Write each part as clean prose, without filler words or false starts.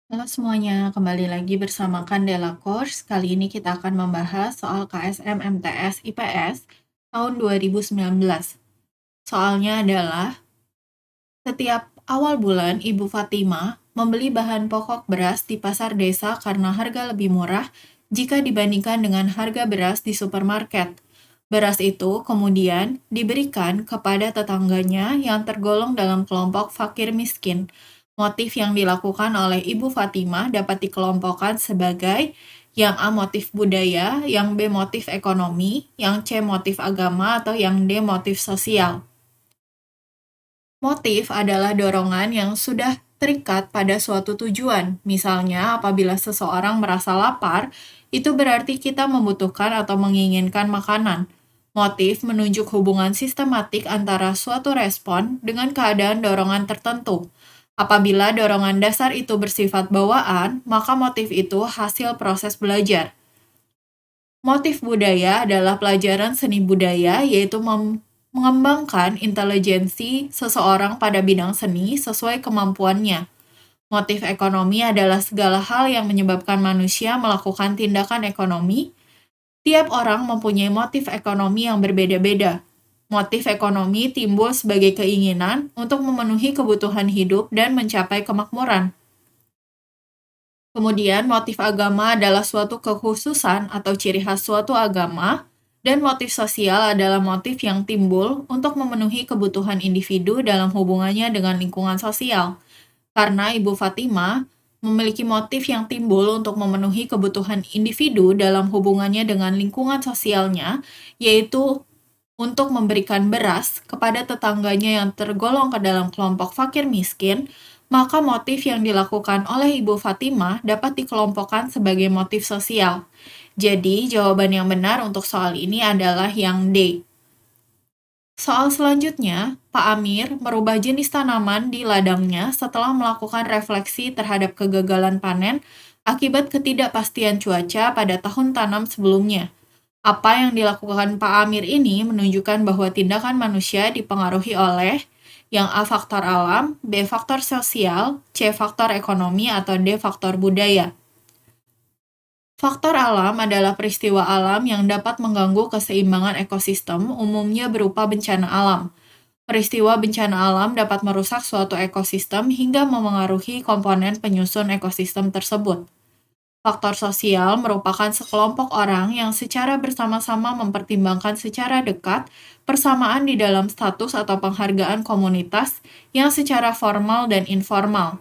Halo semuanya, kembali lagi bersama Candela Course. Kali ini kita akan membahas soal KSM MTS IPS tahun 2019. Soalnya adalah, setiap awal bulan Ibu Fatima membeli bahan pokok beras di pasar desa karena harga lebih murah jika dibandingkan dengan harga beras di supermarket. Beras itu kemudian diberikan kepada tetangganya yang tergolong dalam kelompok fakir miskin. Motif yang dilakukan oleh Ibu Fatimah dapat dikelompokkan sebagai yang A motif budaya, yang B motif ekonomi, yang C motif agama, atau yang D motif sosial. Motif adalah dorongan yang sudah terikat pada suatu tujuan. Misalnya, apabila seseorang merasa lapar, itu berarti kita membutuhkan atau menginginkan makanan. Motif menunjuk hubungan sistematik antara suatu respon dengan keadaan dorongan tertentu. Apabila dorongan dasar itu bersifat bawaan, maka motif itu hasil proses belajar. Motif budaya adalah pelajaran seni budaya, yaitu mengembangkan intelijensi seseorang pada bidang seni sesuai kemampuannya. Motif ekonomi adalah segala hal yang menyebabkan manusia melakukan tindakan ekonomi. Tiap orang mempunyai motif ekonomi yang berbeda-beda. Motif ekonomi timbul sebagai keinginan untuk memenuhi kebutuhan hidup dan mencapai kemakmuran. Kemudian, motif agama adalah suatu kekhususan atau ciri khas suatu agama, dan motif sosial adalah motif yang timbul untuk memenuhi kebutuhan individu dalam hubungannya dengan lingkungan sosial. Karena Ibu Fatimah memiliki motif yang timbul untuk memenuhi kebutuhan individu dalam hubungannya dengan lingkungan sosialnya, yaitu untuk memberikan beras kepada tetangganya yang tergolong ke dalam kelompok fakir miskin, maka motif yang dilakukan oleh Ibu Fatimah dapat dikelompokkan sebagai motif sosial. Jadi, jawaban yang benar untuk soal ini adalah yang D. Soal selanjutnya, Pak Amir merubah jenis tanaman di ladangnya setelah melakukan refleksi terhadap kegagalan panen akibat ketidakpastian cuaca pada tahun tanam sebelumnya. Apa yang dilakukan Pak Amir ini menunjukkan bahwa tindakan manusia dipengaruhi oleh yang A faktor alam, B faktor sosial, C faktor ekonomi, atau D faktor budaya. Faktor alam adalah peristiwa alam yang dapat mengganggu keseimbangan ekosistem, umumnya berupa bencana alam. Peristiwa bencana alam dapat merusak suatu ekosistem hingga memengaruhi komponen penyusun ekosistem tersebut. Faktor sosial merupakan sekelompok orang yang secara bersama-sama mempertimbangkan secara dekat persamaan di dalam status atau penghargaan komunitas yang secara formal dan informal.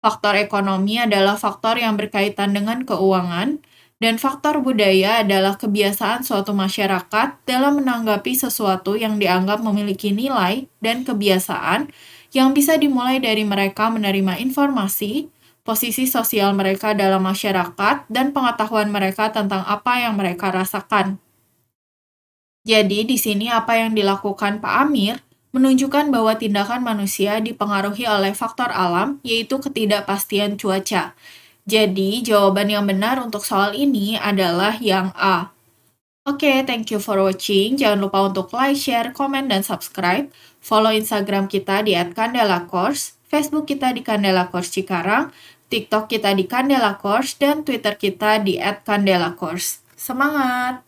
Faktor ekonomi adalah faktor yang berkaitan dengan keuangan, dan faktor budaya adalah kebiasaan suatu masyarakat dalam menanggapi sesuatu yang dianggap memiliki nilai dan kebiasaan yang bisa dimulai dari mereka menerima informasi, posisi sosial mereka dalam masyarakat, dan pengetahuan mereka tentang apa yang mereka rasakan. Jadi, di sini apa yang dilakukan Pak Amir menunjukkan bahwa tindakan manusia dipengaruhi oleh faktor alam, yaitu ketidakpastian cuaca. Jadi, jawaban yang benar untuk soal ini adalah yang A. Oke, thank you for watching. Jangan lupa untuk like, share, komen, dan subscribe. Follow Instagram kita di @candelacourse, Facebook kita di Candela Course Cikarang, TikTok kita di Candela Course, dan Twitter kita di @candelacourse. Semangat!